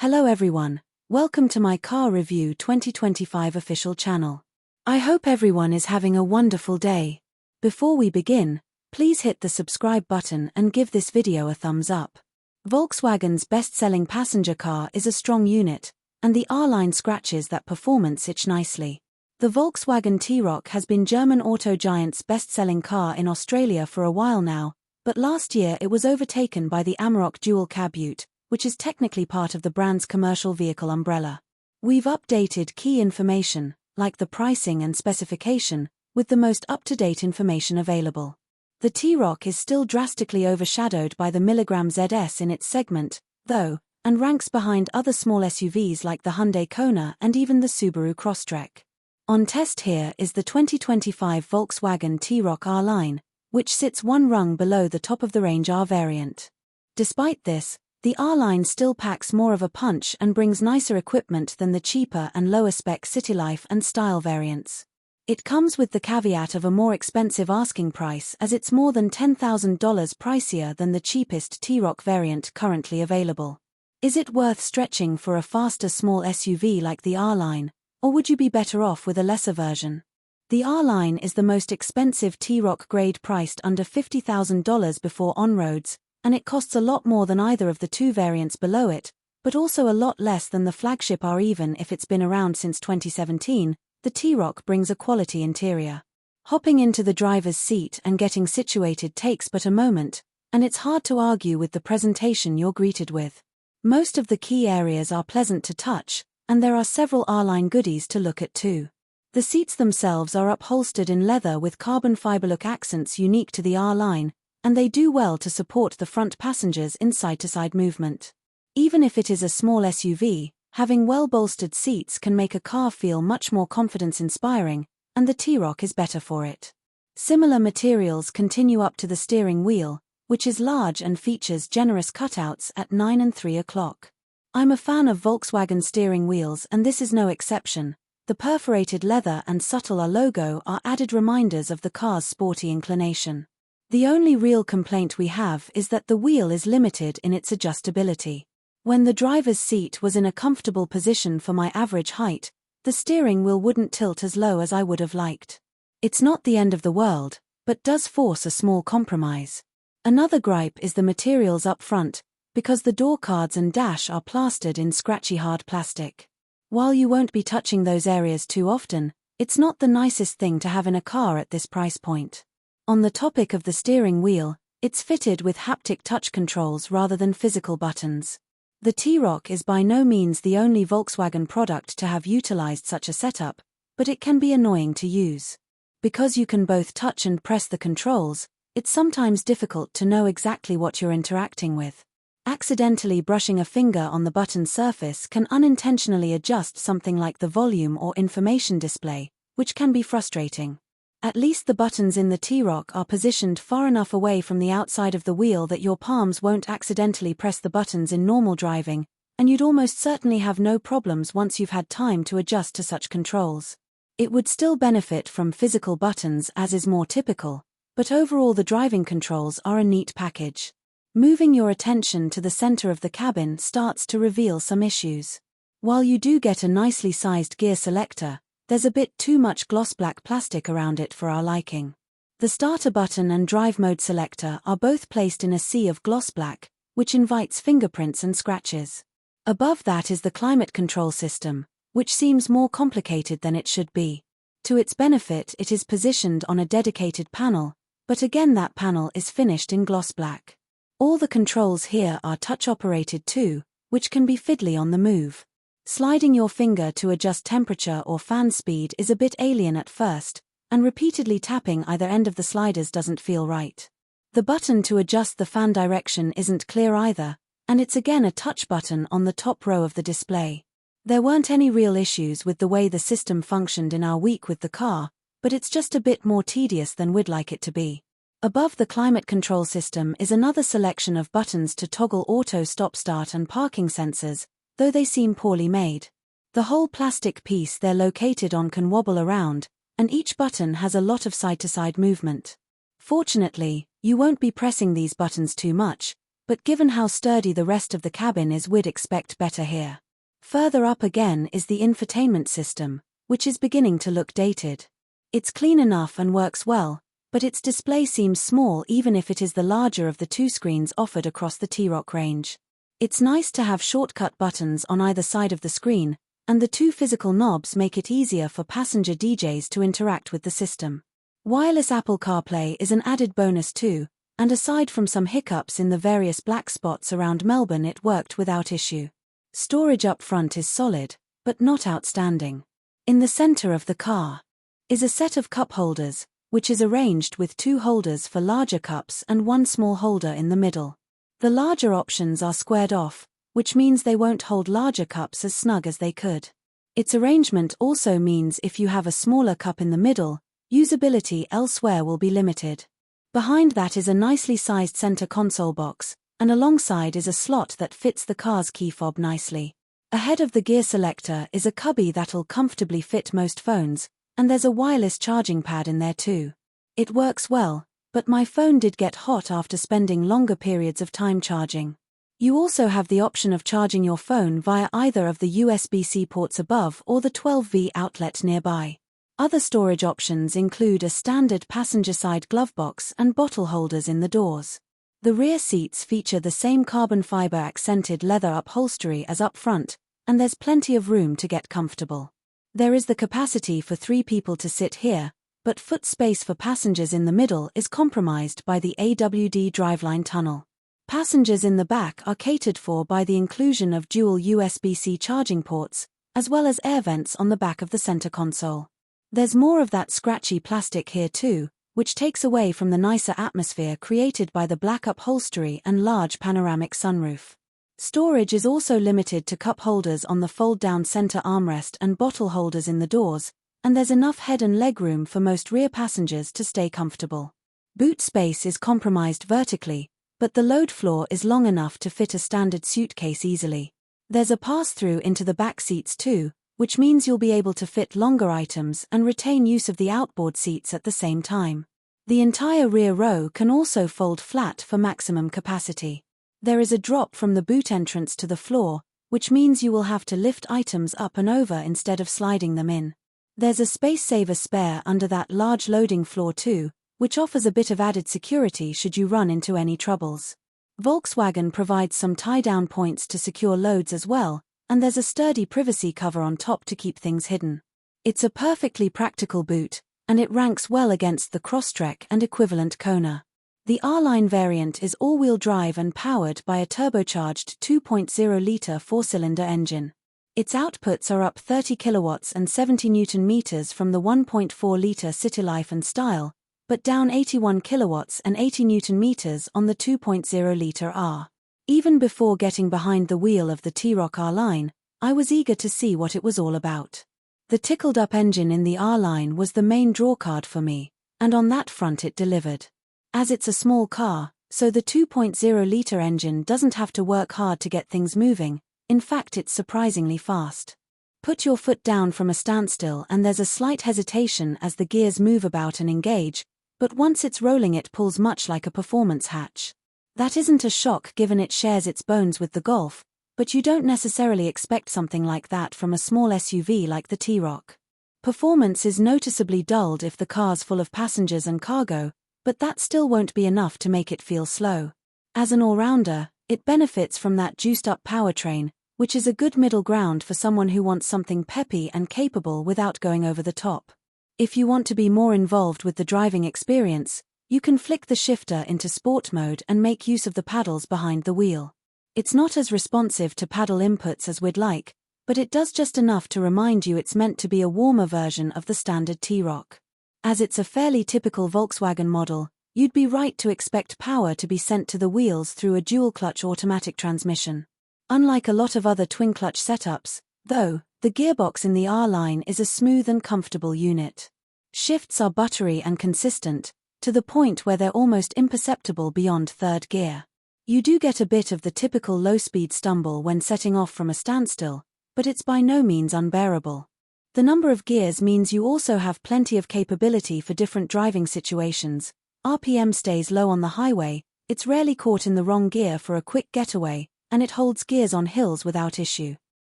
Hello everyone, welcome to my Car Review 2025 official channel. I hope everyone is having a wonderful day. Before we begin, please hit the subscribe button and give this video a thumbs up. Volkswagen's best-selling passenger car is a strong unit, and the R-Line scratches that performance itch nicely. The Volkswagen T-Roc has been German auto giant's best-selling car in Australia for a while now, but last year it was overtaken by the Amarok dual cab ute, which is technically part of the brand's commercial vehicle umbrella. We've updated key information, like the pricing and specification, with the most up-to-date information available. The T-Roc is still drastically overshadowed by the Milligram ZS in its segment, though, and ranks behind other small SUVs like the Hyundai Kona and even the Subaru Crosstrek. On test here is the 2025 Volkswagen T-Roc R-Line, which sits one rung below the top-of-the-range R variant. Despite this, the R-Line still packs more of a punch and brings nicer equipment than the cheaper and lower-spec CityLife and Style variants. It comes with the caveat of a more expensive asking price as it's more than $10,000 pricier than the cheapest T-Roc variant currently available. Is it worth stretching for a faster small SUV like the R-Line, or would you be better off with a lesser version? The R-Line is the most expensive T-Roc grade priced under $50,000 before on-roads, and it costs a lot more than either of the two variants below it, but also a lot less than the flagship R. Even if it's been around since 2017, the T-Roc brings a quality interior. Hopping into the driver's seat and getting situated takes but a moment, and it's hard to argue with the presentation you're greeted with. Most of the key areas are pleasant to touch, and there are several R-Line goodies to look at too. The seats themselves are upholstered in leather with carbon fiber look accents unique to the R-Line, and they do well to support the front passengers in side-to-side movement. Even if it is a small SUV, having well-bolstered seats can make a car feel much more confidence-inspiring, and the T-Roc is better for it. Similar materials continue up to the steering wheel, which is large and features generous cutouts at 9 and 3 o'clock. I'm a fan of Volkswagen steering wheels and this is no exception. The perforated leather and subtle R logo are added reminders of the car's sporty inclination. The only real complaint we have is that the wheel is limited in its adjustability. When the driver's seat was in a comfortable position for my average height, the steering wheel wouldn't tilt as low as I would have liked. It's not the end of the world, but does force a small compromise. Another gripe is the materials up front, because the door cards and dash are plastered in scratchy hard plastic. While you won't be touching those areas too often, it's not the nicest thing to have in a car at this price point. On the topic of the steering wheel, it's fitted with haptic touch controls rather than physical buttons. The T-Roc is by no means the only Volkswagen product to have utilized such a setup, but it can be annoying to use. Because you can both touch and press the controls, it's sometimes difficult to know exactly what you're interacting with. Accidentally brushing a finger on the button surface can unintentionally adjust something like the volume or information display, which can be frustrating. At least the buttons in the T-Roc are positioned far enough away from the outside of the wheel that your palms won't accidentally press the buttons in normal driving, and you'd almost certainly have no problems once you've had time to adjust to such controls. It would still benefit from physical buttons as is more typical, but overall the driving controls are a neat package. Moving your attention to the center of the cabin starts to reveal some issues. While you do get a nicely sized gear selector, there's a bit too much gloss black plastic around it for our liking. The starter button and drive mode selector are both placed in a sea of gloss black, which invites fingerprints and scratches. Above that is the climate control system, which seems more complicated than it should be. To its benefit, it is positioned on a dedicated panel, but again that panel is finished in gloss black. All the controls here are touch-operated too, which can be fiddly on the move. Sliding your finger to adjust temperature or fan speed is a bit alien at first, and repeatedly tapping either end of the sliders doesn't feel right. The button to adjust the fan direction isn't clear either, and it's again a touch button on the top row of the display. There weren't any real issues with the way the system functioned in our week with the car, but it's just a bit more tedious than we'd like it to be. Above the climate control system is another selection of buttons to toggle auto stop-start and parking sensors, though they seem poorly made. The whole plastic piece they're located on can wobble around, and each button has a lot of side-to-side movement. Fortunately, you won't be pressing these buttons too much, but given how sturdy the rest of the cabin is, we'd expect better here. Further up again is the infotainment system, which is beginning to look dated. It's clean enough and works well, but its display seems small even if it is the larger of the two screens offered across the T-Roc range. It's nice to have shortcut buttons on either side of the screen, and the two physical knobs make it easier for passenger DJs to interact with the system. Wireless Apple CarPlay is an added bonus too, and aside from some hiccups in the various black spots around Melbourne, it worked without issue. Storage up front is solid, but not outstanding. In the center of the car is a set of cup holders, which is arranged with two holders for larger cups and one small holder in the middle. The larger options are squared off, which means they won't hold larger cups as snug as they could. Its arrangement also means if you have a smaller cup in the middle, usability elsewhere will be limited. Behind that is a nicely sized center console box, and alongside is a slot that fits the car's key fob nicely. Ahead of the gear selector is a cubby that'll comfortably fit most phones, and there's a wireless charging pad in there too. It works well, but my phone did get hot after spending longer periods of time charging. You also have the option of charging your phone via either of the USB-C ports above or the 12V outlet nearby. Other storage options include a standard passenger-side glove box and bottle holders in the doors. The rear seats feature the same carbon fiber accented leather upholstery as up front, and there's plenty of room to get comfortable. There is the capacity for 3 people to sit here, but foot space for passengers in the middle is compromised by the AWD driveline tunnel. Passengers in the back are catered for by the inclusion of dual USB-C charging ports, as well as air vents on the back of the center console. There's more of that scratchy plastic here too, which takes away from the nicer atmosphere created by the black upholstery and large panoramic sunroof. Storage is also limited to cup holders on the fold-down center armrest and bottle holders in the doors, and there's enough head and leg room for most rear passengers to stay comfortable. Boot space is compromised vertically, but the load floor is long enough to fit a standard suitcase easily. There's a pass-through into the back seats too, which means you'll be able to fit longer items and retain use of the outboard seats at the same time. The entire rear row can also fold flat for maximum capacity. There is a drop from the boot entrance to the floor, which means you will have to lift items up and over instead of sliding them in. There's a space-saver spare under that large loading floor too, which offers a bit of added security should you run into any troubles. Volkswagen provides some tie-down points to secure loads as well, and there's a sturdy privacy cover on top to keep things hidden. It's a perfectly practical boot, and it ranks well against the Crosstrek and equivalent Kona. The R-Line variant is all-wheel drive and powered by a turbocharged 2.0-liter 4-cylinder engine. Its outputs are up 30 kilowatts and 70 Newton-meters from the 1.4-liter City Life and Style, but down 81 kilowatts and 80 Newton-meters on the 2.0-liter R. Even before getting behind the wheel of the T-Roc R-Line, I was eager to see what it was all about. The tickled-up engine in the R-Line was the main drawcard for me, and on that front it delivered. As it's a small car, so the 2.0-liter engine doesn't have to work hard to get things moving. In fact, it's surprisingly fast. Put your foot down from a standstill and there's a slight hesitation as the gears move about and engage, but once it's rolling it pulls much like a performance hatch. That isn't a shock given it shares its bones with the Golf, but you don't necessarily expect something like that from a small SUV like the T-Roc. Performance is noticeably dulled if the car's full of passengers and cargo, but that still won't be enough to make it feel slow. As an all-rounder, it benefits from that juiced-up powertrain, which is a good middle ground for someone who wants something peppy and capable without going over the top. If you want to be more involved with the driving experience, you can flick the shifter into sport mode and make use of the paddles behind the wheel. It's not as responsive to paddle inputs as we'd like, but it does just enough to remind you it's meant to be a warmer version of the standard T-Roc. As it's a fairly typical Volkswagen model, you'd be right to expect power to be sent to the wheels through a dual-clutch automatic transmission. Unlike a lot of other twin-clutch setups, though, the gearbox in the R-Line is a smooth and comfortable unit. Shifts are buttery and consistent, to the point where they're almost imperceptible beyond third gear. You do get a bit of the typical low-speed stumble when setting off from a standstill, but it's by no means unbearable. The number of gears means you also have plenty of capability for different driving situations. RPM stays low on the highway, It's rarely caught in the wrong gear for a quick getaway, and it holds gears on hills without issue.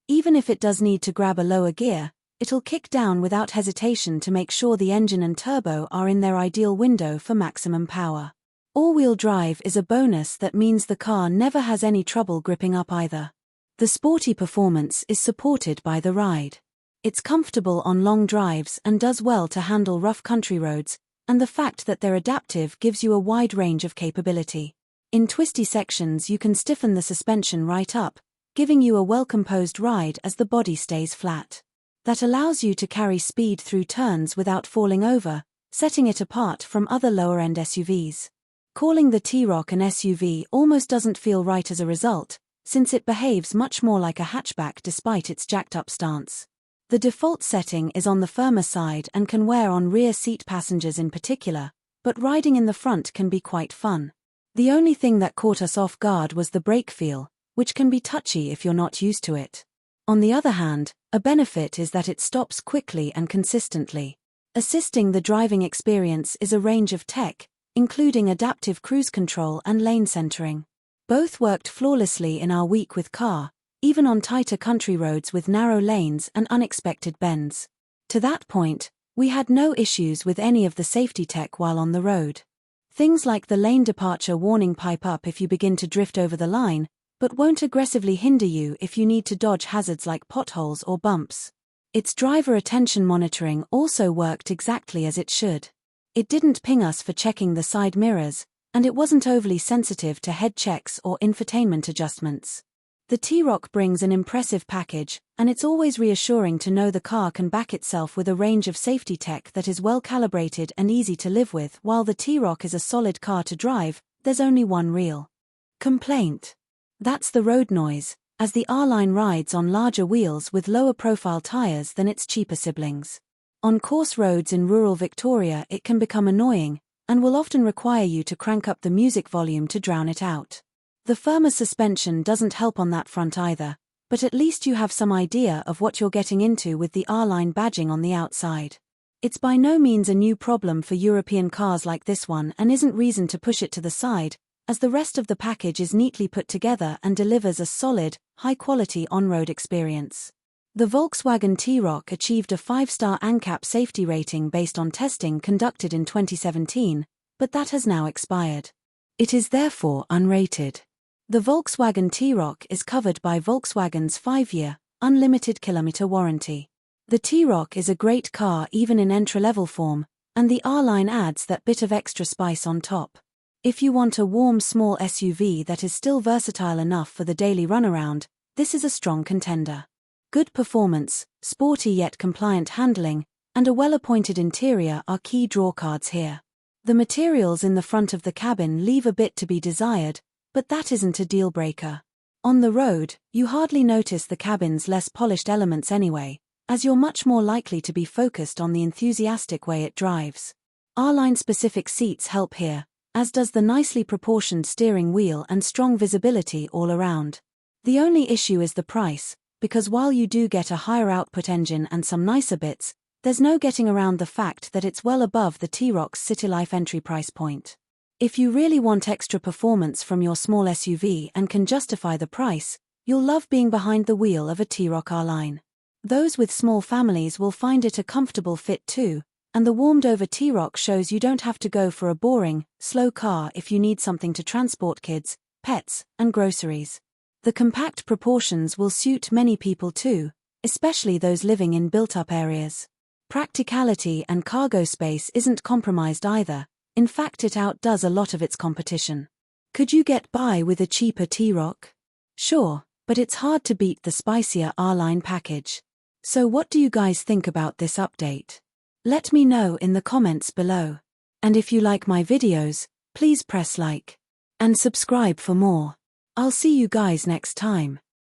Even if it does need to grab a lower gear, it'll kick down without hesitation to make sure the engine and turbo are in their ideal window for maximum power. All-wheel drive is a bonus that means the car never has any trouble gripping up either. The sporty performance is supported by the ride. It's comfortable on long drives and does well to handle rough country roads, and the fact that they're adaptive gives you a wide range of capability. In twisty sections you can stiffen the suspension right up, giving you a well-composed ride as the body stays flat. That allows you to carry speed through turns without falling over, setting it apart from other lower-end SUVs. Calling the T-Roc an SUV almost doesn't feel right as a result, since it behaves much more like a hatchback despite its jacked-up stance. The default setting is on the firmer side and can wear on rear seat passengers in particular, but riding in the front can be quite fun. The only thing that caught us off guard was the brake feel, which can be touchy if you're not used to it. On the other hand, a benefit is that it stops quickly and consistently. Assisting the driving experience is a range of tech, including adaptive cruise control and lane centering. Both worked flawlessly in our week with car, even on tighter country roads with narrow lanes and unexpected bends. To that point, we had no issues with any of the safety tech while on the road. Things like the lane departure warning pipe up if you begin to drift over the line, but won't aggressively hinder you if you need to dodge hazards like potholes or bumps. Its driver attention monitoring also worked exactly as it should. It didn't ping us for checking the side mirrors, and it wasn't overly sensitive to head checks or infotainment adjustments. The T-Roc brings an impressive package, and it's always reassuring to know the car can back itself with a range of safety tech that is well calibrated and easy to live with. While the T-Roc is a solid car to drive, there's only one real complaint. That's the road noise, as the R-Line rides on larger wheels with lower profile tires than its cheaper siblings. On coarse roads in rural Victoria it can become annoying, and will often require you to crank up the music volume to drown it out. The firmer suspension doesn't help on that front either, but at least you have some idea of what you're getting into with the R-Line badging on the outside. It's by no means a new problem for European cars like this one and isn't reason to push it to the side, as the rest of the package is neatly put together and delivers a solid, high-quality on-road experience. The Volkswagen T-Roc achieved a 5-star ANCAP safety rating based on testing conducted in 2017, but that has now expired. It is therefore unrated. The Volkswagen T-Roc is covered by Volkswagen's 5-year, unlimited kilometer warranty. The T-Roc is a great car even in entry-level form, and the R-Line adds that bit of extra spice on top. If you want a warm small SUV that is still versatile enough for the daily runaround, this is a strong contender. Good performance, sporty yet compliant handling, and a well-appointed interior are key drawcards here. The materials in the front of the cabin leave a bit to be desired, but that isn't a deal-breaker. On the road, you hardly notice the cabin's less polished elements anyway, as you're much more likely to be focused on the enthusiastic way it drives. R-Line-specific seats help here, as does the nicely proportioned steering wheel and strong visibility all around. The only issue is the price, because while you do get a higher output engine and some nicer bits, there's no getting around the fact that it's well above the T-Roc's City Life entry price point. If you really want extra performance from your small SUV and can justify the price, you'll love being behind the wheel of a T-Roc R-Line. Those with small families will find it a comfortable fit too, and the warmed-over T-Roc shows you don't have to go for a boring, slow car if you need something to transport kids, pets, and groceries. The compact proportions will suit many people too, especially those living in built-up areas. Practicality and cargo space isn't compromised either. In fact, it outdoes a lot of its competition. Could you get by with a cheaper T-Roc? Sure, but it's hard to beat the spicier R-Line package. So what do you guys think about this update? Let me know in the comments below. And if you like my videos, please press like and subscribe for more. I'll see you guys next time.